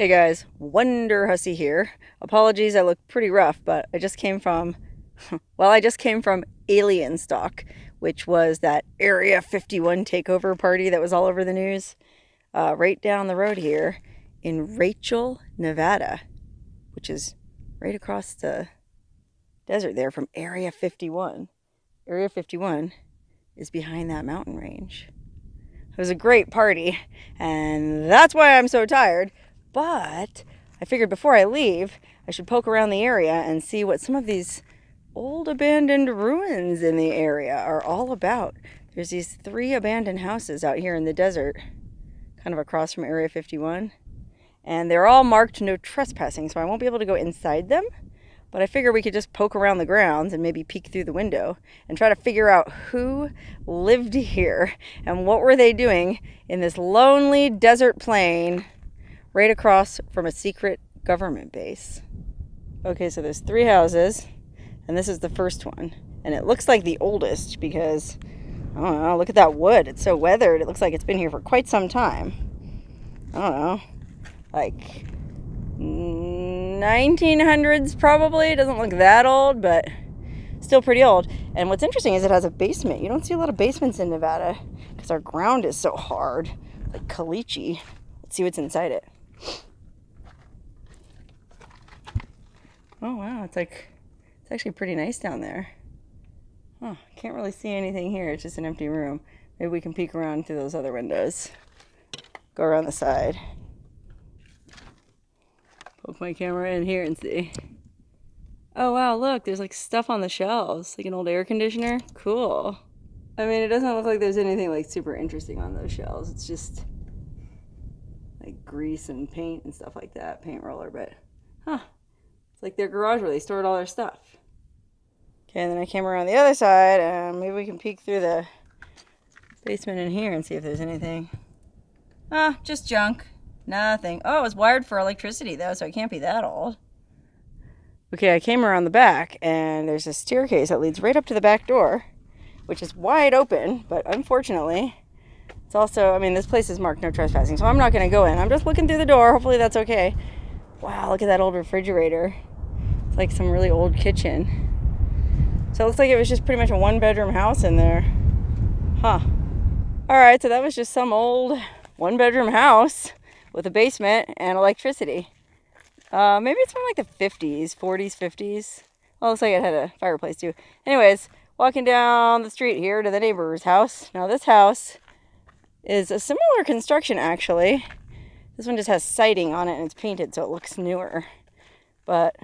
Hey guys, Wonderhussy here. Apologies, I look pretty rough, but I just came from, I just came from Alien Stock, which was that Area 51 takeover party that was all over the news, right down the road here in Rachel, Nevada, which is right across the desert there from Area 51. Area 51 is behind that mountain range. It was a great party, and that's why I'm so tired. But I figured before I leave, I should poke around the area and see what some of these old abandoned ruins in the area are all about. There's these 3 abandoned houses out here in the desert, kind of across from Area 51. And they're all marked no trespassing, so I won't be able to go inside them. But I figure we could just poke around the grounds and maybe peek through the window and try to figure out who lived here and what were they doing in this lonely desert plain right across from a secret government base. Okay, so there's 3 houses, and this is the first one. And it looks like the oldest because, I don't know, look at that wood. It's so weathered. It looks like it's been here for quite some time. I don't know, like 1900s probably. It doesn't look that old, but still pretty old. And what's interesting is it has a basement. You don't see a lot of basements in Nevada because our ground is so hard, like caliche. Let's see what's inside it. Oh wow, it's actually pretty nice down there. Huh, can't really see anything here. It's just an empty room. Maybe we can peek around through those other windows. Go around the side. Poke my camera in here and see. Oh wow, look, there's like stuff on the shelves, like an old air conditioner. Cool. I mean, it doesn't look like there's anything like super interesting on those shelves. It's just like grease and paint and stuff like that, paint roller, but it's like their garage where they stored all their stuff. Okay, and then I came around the other side and maybe we can peek through the basement in here and see if there's anything. Just junk. Nothing. Oh, it was wired for electricity though, so it can't be that old. Okay, I came around the back and there's a staircase that leads right up to the back door, which is wide open, but unfortunately, it's also, I mean, this place is marked no trespassing, so I'm not going to go in. I'm just looking through the door. Hopefully that's okay. Wow, look at that old refrigerator. It's like some really old kitchen. So it looks like it was just pretty much a 1-bedroom house in there. Huh. Alright, so that was just some old 1-bedroom house with a basement and electricity. Maybe it's from like the 50s, 40s, 50s. Well, looks like it had a fireplace too. Anyways, walking down the street here to the neighbor's house. Now this house is a similar construction actually. This one just has siding on it and it's painted so it looks newer. But,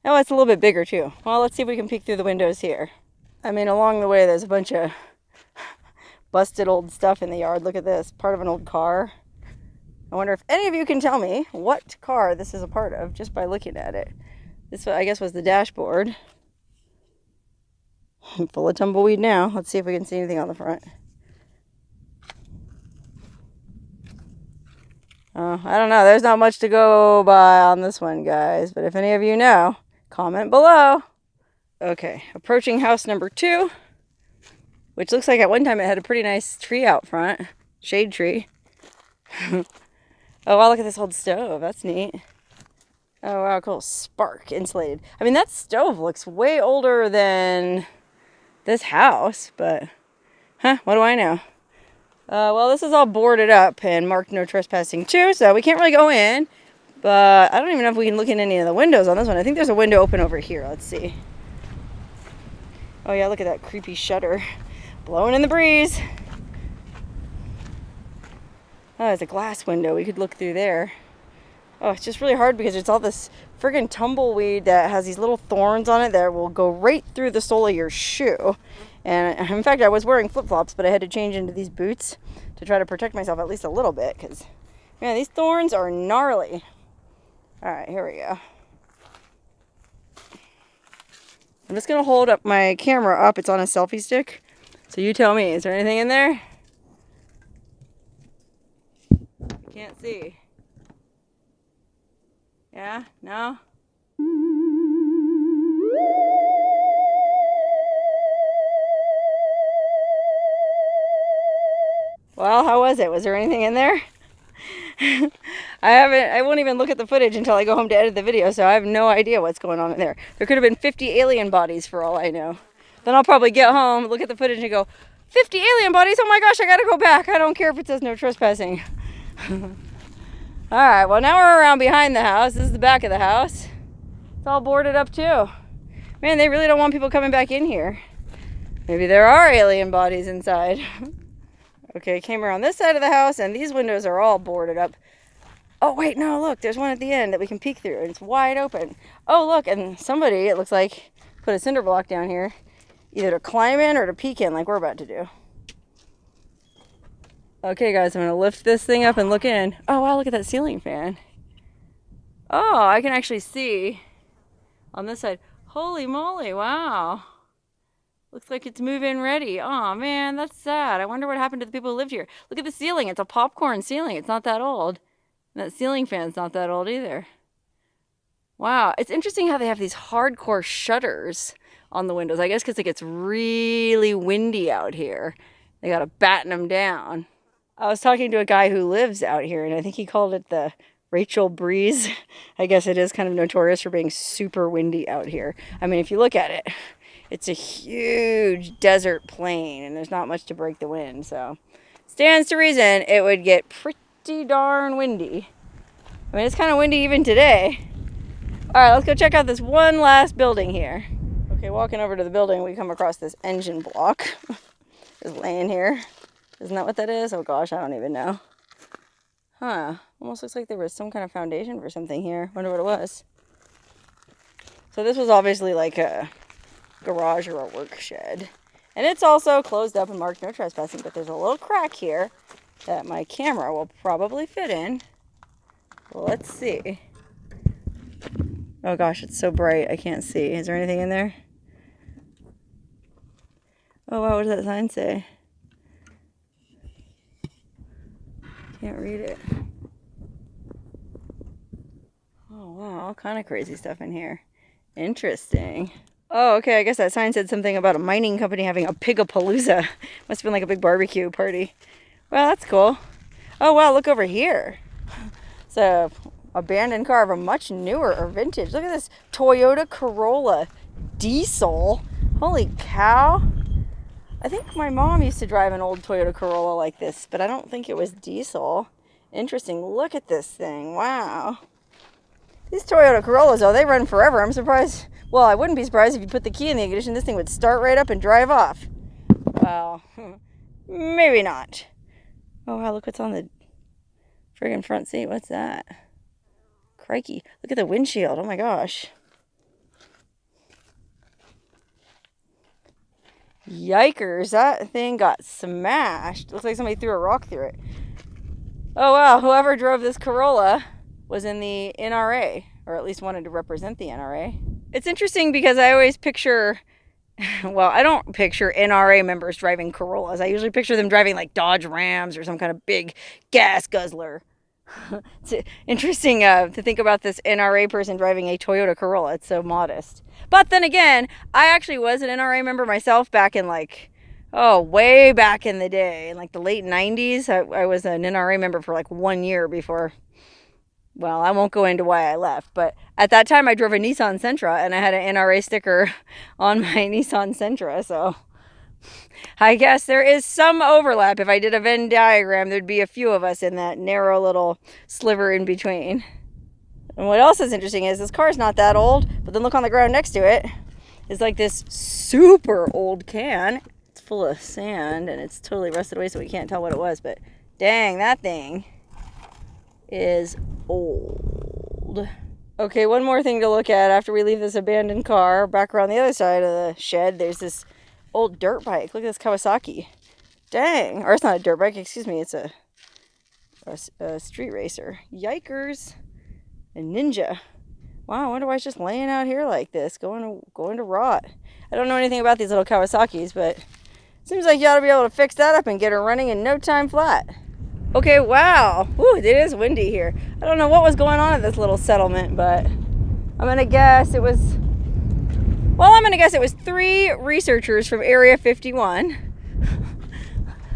oh, it's a little bit bigger too. Well, let's see if we can peek through the windows here. I mean, along the way there's a bunch of busted old stuff in the yard. Look at this, part of an old car. I wonder if any of you can tell me what car this is a part of just by looking at it. This, I guess, was the dashboard. Full of tumbleweed now. Let's see if we can see anything on the front. I don't know. There's not much to go by on this one, guys. But if any of you know, comment below. Okay, approaching house number 2, which looks like at one time it had a pretty nice tree out front. Shade tree. Oh, wow, look at this old stove. That's neat. Oh, wow, cool. Spark insulated. I mean, that stove looks way older than this house, but, what do I know? Well, this is all boarded up and marked no trespassing too, so we can't really go in. But I don't even know if we can look in any of the windows on this one. I think there's a window open over here. Let's see. Oh, yeah, look at that creepy shutter blowing in the breeze. Oh, there's a glass window. We could look through there. Oh, it's just really hard because it's all this friggin' tumbleweed that has these little thorns on it that will go right through the sole of your shoe. And in fact, I was wearing flip-flops, but I had to change into these boots to try to protect myself at least a little bit because, man, these thorns are gnarly. All right, here we go. I'm just going to hold up my camera up. It's on a selfie stick. So you tell me, is there anything in there? Can't see. Yeah? No? Well, how was it? Was there anything in there? I won't even look at the footage until I go home to edit the video, so I have no idea what's going on in there. There could have been 50 alien bodies for all I know. Then I'll probably get home, look at the footage and go, 50 alien bodies? Oh my gosh, I gotta go back. I don't care if it says no trespassing. Alright, well now we're around behind the house. This is the back of the house. It's all boarded up too. Man, they really don't want people coming back in here. Maybe there are alien bodies inside. Okay, came around this side of the house, and these windows are all boarded up. Oh, wait, no, look, there's one at the end that we can peek through, and it's wide open. Oh, look, and somebody, it looks like, put a cinder block down here, either to climb in or to peek in like we're about to do. Okay, guys, I'm going to lift this thing up and look in. Oh, wow, look at that ceiling fan. Oh, I can actually see on this side. Holy moly, wow. Looks like it's move-in ready. Oh man, that's sad. I wonder what happened to the people who lived here. Look at the ceiling. It's a popcorn ceiling. It's not that old. And that ceiling fan's not that old either. Wow. It's interesting how they have these hardcore shutters on the windows. I guess because it gets really windy out here. They got to batten them down. I was talking to a guy who lives out here, and I think he called it the Rachel Breeze. I guess it is kind of notorious for being super windy out here. I mean, if you look at it, it's a huge desert plain, and there's not much to break the wind, so stands to reason it would get pretty darn windy. I mean, it's kind of windy even today. All right, let's go check out this one last building here. Okay, walking over to the building, we come across this engine block. Just laying here. Isn't that what that is? Oh gosh, I don't even know. Huh, almost looks like there was some kind of foundation for something here. Wonder what it was. So this was obviously like a garage or a work shed, and it's also closed up and marked no trespassing, but there's a little crack here that my camera will probably fit in. Let's see. Oh gosh, it's so bright I can't see. Is there anything in there? Oh wow, what does that sign say? Can't read it. Oh wow, all kind of crazy stuff in here. Interesting. Oh, okay, I guess that sign said something about a mining company having a pig-a-palooza. Must have been like a big barbecue party. Well, that's cool. Oh, wow, look over here. It's a abandoned car of a much newer or vintage. Look at this Toyota Corolla diesel. Holy cow. I think my mom used to drive an old Toyota Corolla like this, but I don't think it was diesel. Interesting. Look at this thing. Wow. These Toyota Corollas, though, they run forever. I'm surprised. Well, I wouldn't be surprised if you put the key in the ignition. This thing would start right up and drive off. Well, maybe not. Oh, wow, look what's on the friggin' front seat. What's that? Crikey. Look at the windshield. Oh, my gosh. Yikers. That thing got smashed. Looks like somebody threw a rock through it. Oh, wow. Whoever drove this Corolla was in the NRA, or at least wanted to represent the NRA. It's interesting because I always picture, well, I don't picture NRA members driving Corollas. I usually picture them driving like Dodge Rams or some kind of big gas guzzler. It's interesting to think about this NRA person driving a Toyota Corolla. It's so modest. But then again, I actually was an NRA member myself back in like, oh, way back in the day, in like the late 90s. I was an NRA member for like 1 year before. Well, I won't go into why I left, but at that time I drove a Nissan Sentra and I had an NRA sticker on my Nissan Sentra, so I guess there is some overlap. If I did a Venn diagram, there'd be a few of us in that narrow little sliver in between. And what else is interesting is this car's not that old, but then look on the ground next to it. It's like this super old can. It's full of sand and it's totally rusted away, so we can't tell what it was, but dang, that thing is old. Okay, one more thing to look at after we leave this abandoned car. Back around the other side of the shed, there's this old dirt bike. Look at this Kawasaki. Dang. Or it's not a dirt bike, excuse me. It's a street racer. Yikers. A Ninja. Wow, I wonder why it's just laying out here like this, going to rot. I don't know anything about these little Kawasaki's, but it seems like you ought to be able to fix that up and get her running in no time flat. Okay, wow. Ooh, it is windy here. I don't know what was going on at this little settlement, but I'm going to guess it was, well, I'm going to guess it was 3 researchers from Area 51.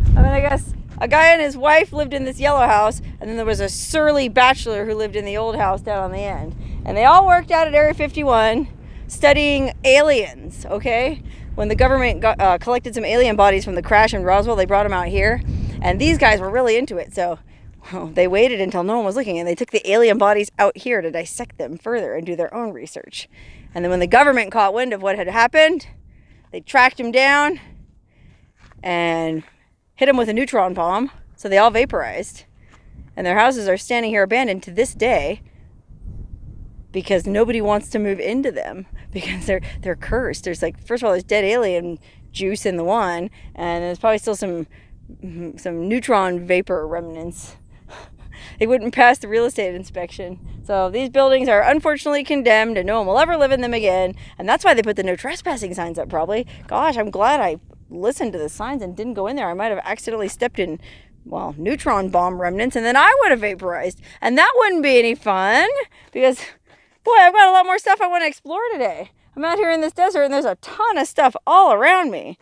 I'm going to guess a guy and his wife lived in this yellow house, and then there was a surly bachelor who lived in the old house down on the end. And they all worked out at Area 51 studying aliens, okay? When the government collected some alien bodies from the crash in Roswell, they brought them out here. And these guys were really into it, so they waited until no one was looking, and they took the alien bodies out here to dissect them further and do their own research. And then when the government caught wind of what had happened, they tracked him down and hit him with a neutron bomb, so they all vaporized. And their houses are standing here abandoned to this day because nobody wants to move into them because they're cursed. There's like, first of all, there's dead alien juice in the one, and there's probably still some neutron vapor remnants. They wouldn't pass the real estate inspection. So these buildings are unfortunately condemned, and no one will ever live in them again. And that's why they put the no trespassing signs up, probably. Gosh, I'm glad I listened to the signs and didn't go in there. I might have accidentally stepped in, well, neutron bomb remnants, and then I would have vaporized. And that wouldn't be any fun, because, boy, I've got a lot more stuff I want to explore today. I'm out here in this desert, and there's a ton of stuff all around me.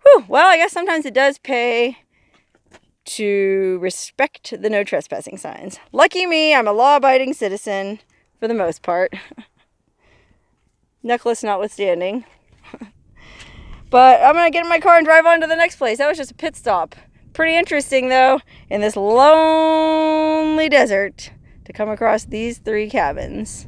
Whew, well, I guess sometimes it does pay to respect the no trespassing signs. Lucky me, I'm a law-abiding citizen for the most part. Necklace notwithstanding. But I'm going to get in my car and drive on to the next place. That was just a pit stop. Pretty interesting, though, in this lonely desert to come across these 3 cabins.